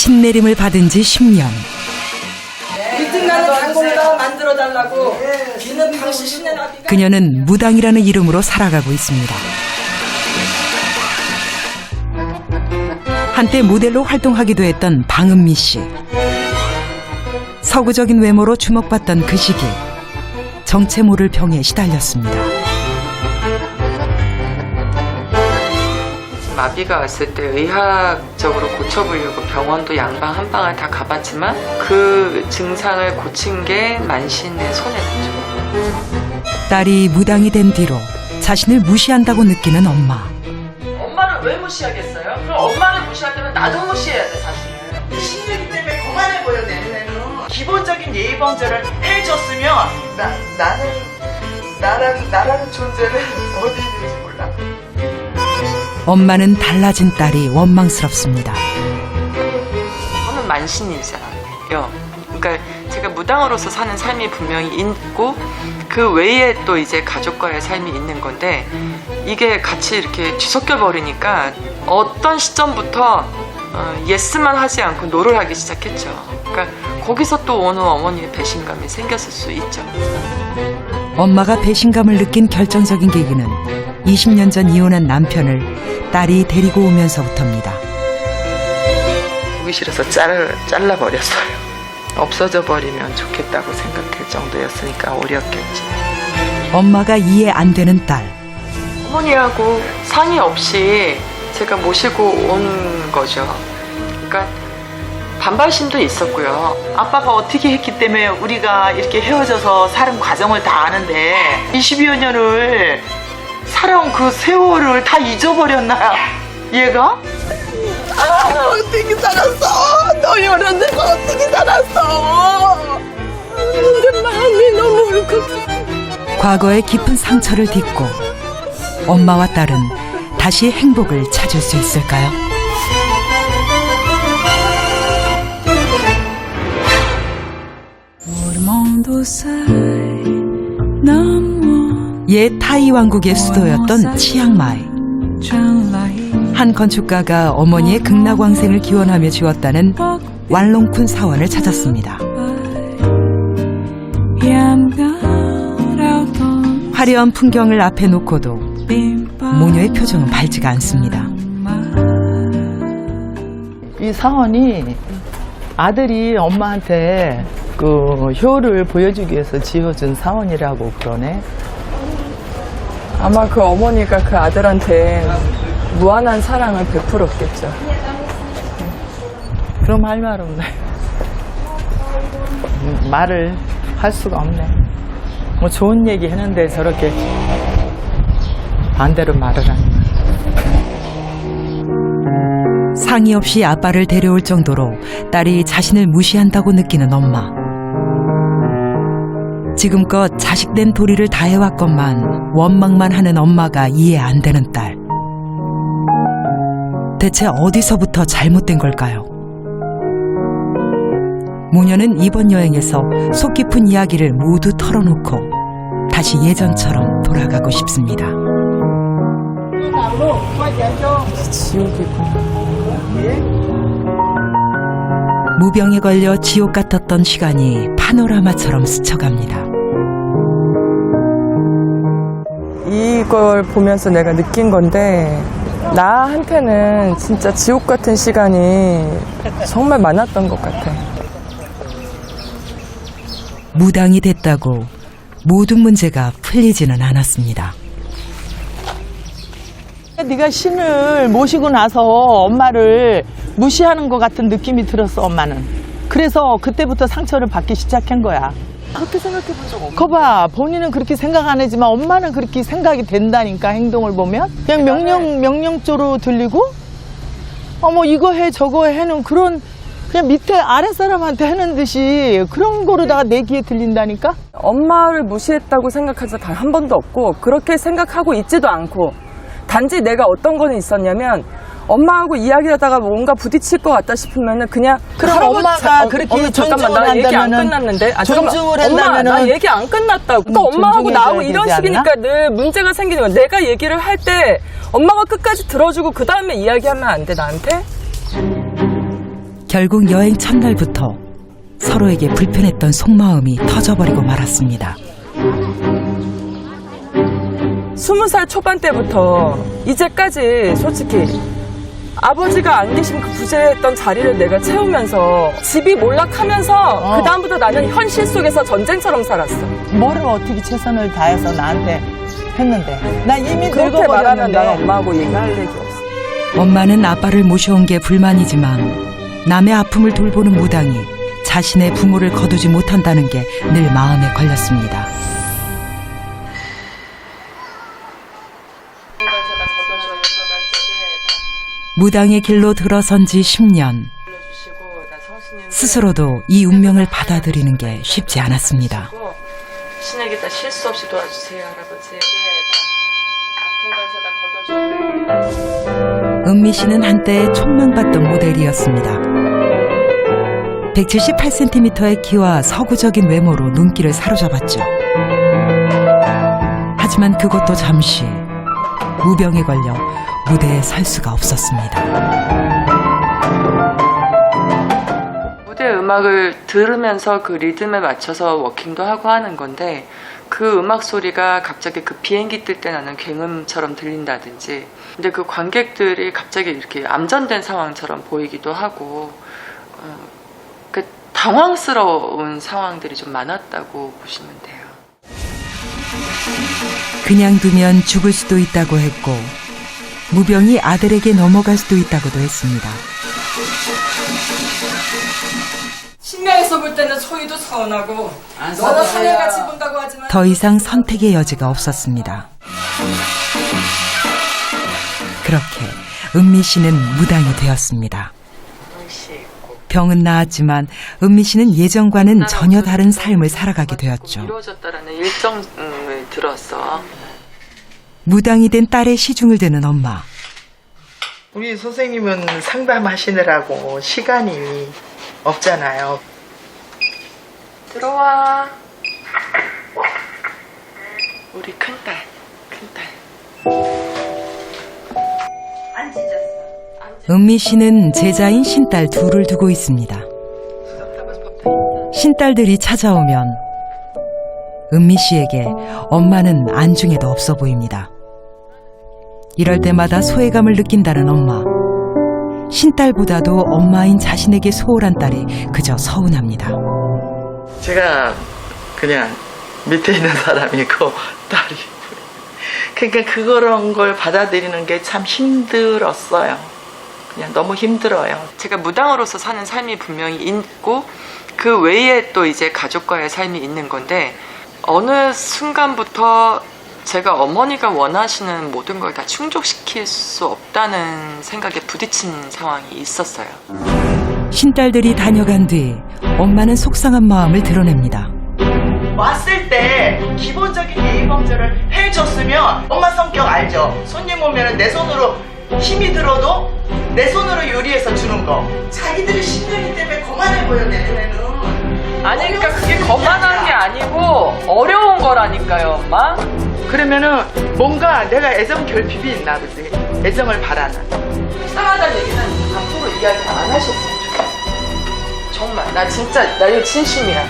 신내림을 받은 지 10년. 밑등나는 단골에다가 만들어달라고 비는 당시 신내나비가 그녀는 무당이라는 이름으로 살아가고 있습니다. 한때 모델로 활동하기도 했던 방은미 씨. 서구적인 외모로 주목받던 그 시기 정체 모를 병에 시달렸습니다. 마비가 왔을 때 의학적으로 고쳐보려고 병원도 양방 한방을 다 가봤지만 그 증상을 고친 게 만신의 손해였죠. 딸이 무당이 된 뒤로 자신을 무시한다고 느끼는 엄마. 엄마를 왜 무시하겠어요? 그럼 엄마를 무시할 때는 나도 무시해야 돼, 사실. 신내기 때문에 거만해 보여 내 눈에는. 기본적인 예의 범죄를 해줬으면 나라는 존재는 어디 있는지 몰라. 엄마는 달라진 딸이 원망스럽습니다. 저는 만신이잖아요. 그러니까 제가 무당으로서 사는 삶이 분명히 있고 그 외에 또 이제 가족과의 삶이 있는 건데 이게 같이 이렇게 뒤섞여 버리니까 어떤 시점부터 예스만 하지 않고 노를 하기 시작했죠. 그러니까 거기서 또 오는 어머니의 배신감이 생겼을 수 있죠. 엄마가 배신감을 느낀 결정적인 계기는 20년 전 이혼한 남편을 딸이 데리고 오면서부터입니다. 보기 싫어서 잘라버렸어요. 없어져 버리면 좋겠다고 생각할 정도였으니까 어렸겠지. 엄마가 이해 안 되는 딸. 어머니하고 상의 없이 제가 모시고 온 거죠. 그러니까 반발심도 있었고요. 아빠가 어떻게 했기 때문에 우리가 이렇게 헤어져서 사는 과정을 다 아는데 20여 년을 살아온 그 세월을 다 잊어버렸나 얘가? 어떻게 살았어? 너 이런 데서 어떻게 살았어? 내 마음이 너무 울컥해. 과거의 깊은 상처를 딛고 엄마와 딸은 다시 행복을 찾을 수 있을까요? 옛 타이 왕국의 수도였던 치앙마이. 한 건축가가 어머니의 극락왕생을 기원하며 지었다는 왈롱쿤 사원을 찾았습니다. 화려한 풍경을 앞에 놓고도 모녀의 표정은 밝지가 않습니다. 이 사원이 아들이 엄마한테 그 효를 보여주기 위해서 지어준 사원이라고 그러네. 아마 그 어머니가 그 아들한테 무한한 사랑을 베풀었겠죠. 그럼 할 말 없네. 말을 할 수가 없네. 뭐 좋은 얘기 했는데 저렇게 반대로 말을 하네. 상의 없이 아빠를 데려올 정도로 딸이 자신을 무시한다고 느끼는 엄마. 지금껏 자식된 도리를 다해왔건만 원망만 하는 엄마가 이해 안 되는 딸. 대체 어디서부터 잘못된 걸까요? 모녀는 이번 여행에서 속 깊은 이야기를 모두 털어놓고 다시 예전처럼 돌아가고 싶습니다. 무병에 걸려 지옥 같았던 시간이 파노라마처럼 스쳐갑니다. 이걸 보면서 내가 느낀 건데 나한테는 진짜 지옥 같은 시간이 정말 많았던 것 같아. 무당이 됐다고 모든 문제가 풀리지는 않았습니다. 네가 신을 모시고 나서 엄마를 무시하는 것 같은 느낌이 들었어, 엄마는. 그래서 그때부터 상처를 받기 시작한 거야. 그렇게 생각해보죠. 거봐, 본인은 그렇게 생각 안 하지만 엄마는 그렇게 생각이 된다니까, 행동을 보면. 그냥 명령조로 들리고, 뭐 이거 해, 저거 해는 그런, 그냥 밑에 아랫사람한테 하는 듯이 그런 거로다가 내 귀에 들린다니까? 엄마를 무시했다고 생각한 적 단 한 번도 없고 그렇게 생각하고 있지도 않고 단지 내가 어떤 거는 있었냐면 엄마하고 이야기하다가 뭔가 부딪힐 것 같다 싶으면은 그냥 그럼 할아버지, 엄마가 그렇게 잠깐만 나 얘기 안 끝났는데 존중을 엄마 한다면은 나 얘기 안 끝났다고. 그러니까 엄마하고 존중해줘야 나하고 이런 되지 식이니까 늘 문제가 생기는 거야. 내가 얘기를 할 때 엄마가 끝까지 들어주고 그 다음에 이야기하면 안 돼 나한테? 결국 여행 첫날부터 서로에게 불편했던 속마음이 터져버리고 말았습니다. 20살 초반 때부터 이제까지 솔직히 아버지가 안 계신 그 부재했던 자리를 내가 채우면서 집이 몰락하면서 그다음부터 나는 현실 속에서 전쟁처럼 살았어. 뭐를 어떻게 최선을 다해서 나한테 했는데 나 이미 그렇게 말하면 나는 늙어버렸는데 엄마하고 얘기할 얘기 없어. 엄마는 아빠를 모셔온 게 불만이지만 남의 아픔을 돌보는 무당이 자신의 부모를 거두지 못한다는 게 늘 마음에 걸렸습니다. 무당의 길로 들어선 지 10년. 스스로도 이 운명을 받아들이는 게 쉽지 않았습니다. 신에게 다 실수 없이 도와주세요, 할아버지. 아픈 것에다 걷어주세요. 은미 씨는 한때 촉망받던 모델이었습니다. 178cm의 키와 서구적인 외모로 눈길을 사로잡았죠. 하지만 그것도 잠시 무병에 걸려 무대에 설 수가 없었습니다. 무대 음악을 들으면서 그 리듬에 맞춰서 워킹도 하고 하는 건데 그 음악 소리가 갑자기 그 비행기 뜰 때 나는 굉음처럼 들린다든지 근데 그 관객들이 갑자기 이렇게 암전된 상황처럼 보이기도 하고 그 당황스러운 상황들이 좀 많았다고 보시면 돼요. 그냥 두면 죽을 수도 있다고 했고 무병이 아들에게 넘어갈 수도 있다고도 했습니다. 신명에서 볼 때는 소희도 서운하고 너는 하늘같이 본다고 하지만 더 이상 선택의 여지가 없었습니다. 그렇게 은미 씨는 무당이 되었습니다. 병은 나았지만 은미 씨는 예전과는 전혀 다른 삶을 살아가게 되었죠. 이루어졌다라는 일정을 들었어. 무당이 된 딸의 시중을 드는 엄마. 우리 선생님은 상담하시느라고 시간이 없잖아요. 들어와. 우리 큰딸. 은미 씨는 제자인 신딸 둘을 두고 있습니다. 신딸들이 찾아오면 은미 씨에게 엄마는 안중에도 없어 보입니다. 이럴 때마다 소외감을 느낀다는 엄마. 신딸보다도 엄마인 자신에게 소홀한 딸이 그저 서운합니다. 제가 그냥 밑에 있는 사람이고 딸이 그러니까 그런 걸 받아들이는 게 참 힘들었어요. 그냥 너무 힘들어요. 제가 무당으로서 사는 삶이 분명히 있고 그 외에 또 이제 가족과의 삶이 있는 건데 어느 순간부터 제가 어머니가 원하시는 모든 걸 다 충족시킬 수 없다는 생각에 부딪힌 상황이 있었어요. 신딸들이 다녀간 뒤 엄마는 속상한 마음을 드러냅니다. 왔을 때 기본적인 예의 범절을 해줬으면 엄마 성격 알죠? 손님 오면 내 손으로 힘이 들어도 내 손으로 요리해서 주는 거. 자기들이 신명이 때문에 거만해 보여 내 눈에는. 아니 그러니까 그게 거만한 게 아니고 어려운 거라니까요, 엄마. 그러면은 뭔가 내가 애정 결핍이 있나 보지. 애정을 바라는. 불쌍하다는 얘기는 앞으로 이야기 안 하셨으면 좋겠어. 정말 나 진짜 나 이거 진심이야.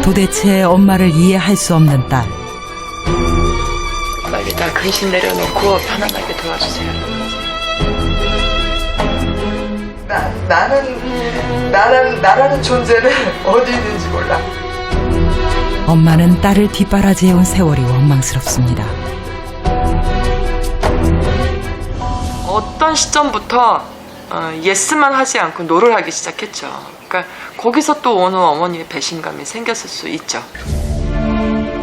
도대체 엄마를 이해할 수 없는 딸. 빨리 나 근심 내려놓고 편안하게 도와주세요. 나라는 존재는 어디 있는지 몰라. 엄마는 딸을 뒷바라지해온 세월이 원망스럽습니다. 어떤 시점부터 예스만 하지 않고 노를 하기 시작했죠. 그러니까 거기서 또 오는 어머니의 배신감이 생겼을 수 있죠.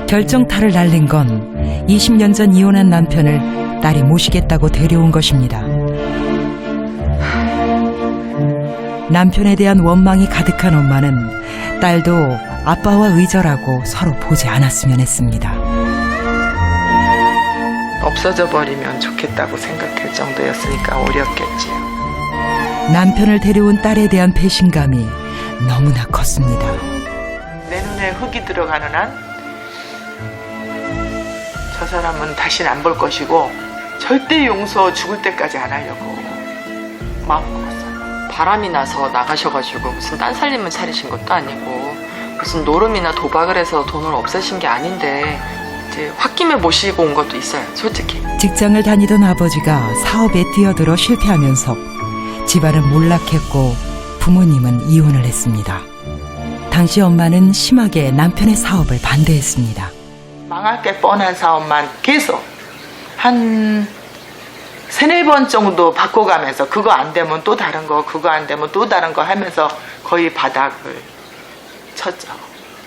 결정타를 날린 건 20년 전 이혼한 남편을 딸이 모시겠다고 데려온 것입니다. 남편에 대한 원망이 가득한 엄마는 딸도 아빠와 의절하고 서로 보지 않았으면 했습니다. 없어져 버리면 좋겠다고 생각할 정도였으니까 어렵겠지요. 남편을 데려온 딸에 대한 배신감이 너무나 컸습니다. 내 눈에 흙이 들어가는 한 저 사람은 다시는 안 볼 것이고 절대 용서 죽을 때까지 안 하려고 마음 먹었어요. 바람이 나서 나가셔가지고 무슨 딴 살림을 차리신 것도 아니고 무슨 노름이나 도박을 해서 돈을 없애신 게 아닌데 이제 홧김에 모시고 온 것도 있어요, 솔직히. 직장을 다니던 아버지가 사업에 뛰어들어 실패하면서 집안은 몰락했고 부모님은 이혼을 했습니다. 당시 엄마는 심하게 남편의 사업을 반대했습니다. 망할 게 뻔한 사업만 계속 한 3-4번 정도 바꿔가면서 그거 안 되면 또 다른 거, 그거 안 되면 또 다른 거 하면서 거의 바닥을 쳤죠.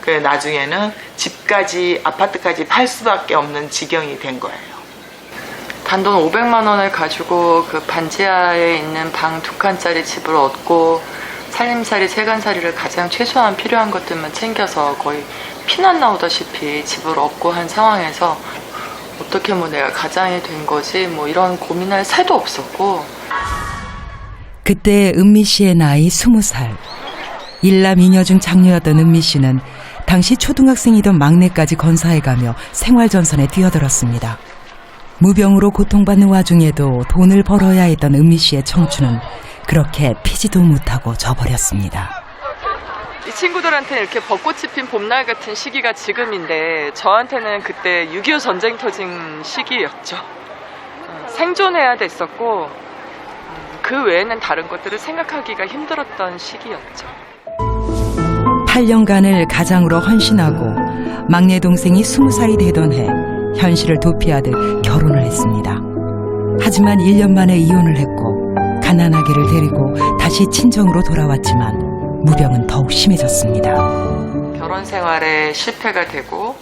그래 나중에는 집까지, 아파트까지 팔 수밖에 없는 지경이 된 거예요. 단돈 500만 원을 가지고 그 반지하에 있는 방 2칸짜리 집을 얻고 살림살이, 세간살이를 가장 최소한 필요한 것들만 챙겨서 거의 피난 나오다시피 집을 얻고 한 상황에서 어떻게 뭐 내가 가장이 된 거지 뭐 이런 고민할 새도 없었고. 그때 은미 씨의 나이 20살. 일남 이녀 중 장녀였던 은미 씨는 당시 초등학생이던 막내까지 건사해가며 생활전선에 뛰어들었습니다. 무병으로 고통받는 와중에도 돈을 벌어야 했던 은미 씨의 청춘은 그렇게 피지도 못하고 져버렸습니다. 이 친구들한테는 이렇게 벚꽃이 핀 봄날 같은 시기가 지금인데 저한테는 그때 6.25 전쟁 터진 시기였죠. 생존해야 됐었고 그 외에는 다른 것들을 생각하기가 힘들었던 시기였죠. 8년간을 가장으로 헌신하고 막내 동생이 20살이 되던 해 현실을 도피하듯 결혼을 했습니다. 하지만 1년 만에 이혼을 했고 가난아기를 데리고 다시 친정으로 돌아왔지만 무병은 더욱 심해졌습니다. 결혼 생활에 실패가 되고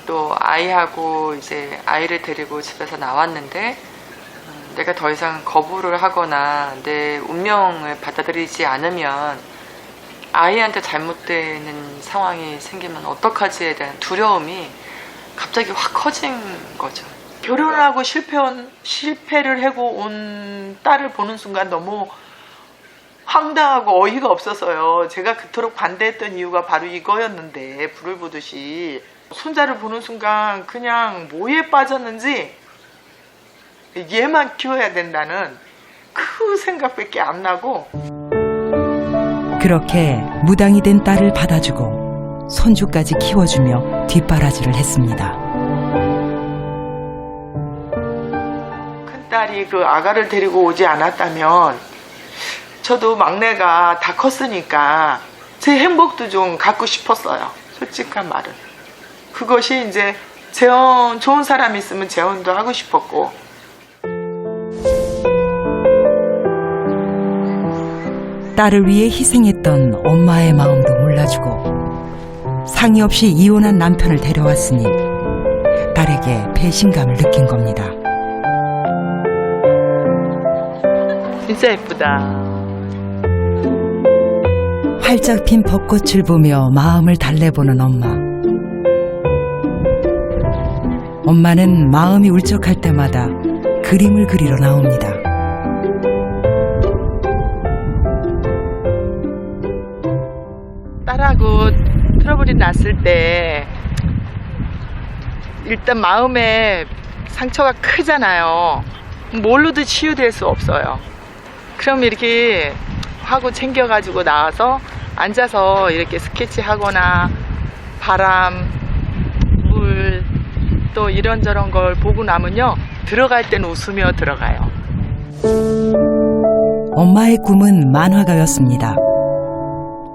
또 아이하고 이제 아이를 데리고 집에서 나왔는데 내가 더 이상 거부를 하거나 내 운명을 받아들이지 않으면 아이한테 잘못되는 상황이 생기면 어떡하지에 대한 두려움이 갑자기 확 커진 거죠. 결혼을 하고 실패를 하고 온 딸을 보는 순간 너무 황당하고 어이가 없어서요. 제가 그토록 반대했던 이유가 바로 이거였는데 불을 보듯이 손자를 보는 순간 그냥 뭐에 빠졌는지 얘만 키워야 된다는 그 생각밖에 안 나고. 그렇게 무당이 된 딸을 받아주고 손주까지 키워주며 뒷바라지를 했습니다. 큰딸이 그 아가를 데리고 오지 않았다면 저도 막내가 다 컸으니까 제 행복도 좀 갖고 싶었어요. 솔직한 말은. 그것이 이제 재혼, 좋은 사람이 있으면 재혼도 하고 싶었고. 딸을 위해 희생했던 엄마의 마음도 몰라주고 상의 없이 이혼한 남편을 데려왔으니 딸에게 배신감을 느낀 겁니다. 진짜 예쁘다. 활짝 핀 벚꽃을 보며 마음을 달래보는 엄마. 엄마는 마음이 울적할 때마다 그림을 그리러 나옵니다. 딸하고 트러블이 났을 때 일단 마음에 상처가 크잖아요. 뭘로도 치유될 수 없어요. 그럼 이렇게 하고 챙겨가지고 나와서 앉아서 이렇게 스케치하거나 바람, 물, 또 이런저런 걸 보고 나면요, 들어갈 땐 웃으며 들어가요. 엄마의 꿈은 만화가였습니다.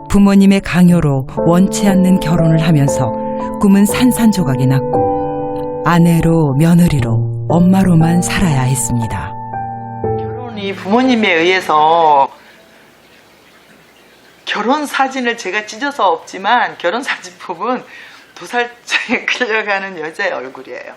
부모님의 강요로 원치 않는 결혼을 하면서 꿈은 산산조각이 났고 아내로 며느리로 엄마로만 살아야 했습니다. 결혼이 부모님에 의해서 결혼 사진을 제가 찢어서 없지만 결혼 사진 보면 도살장에 끌려가는 여자의 얼굴이에요.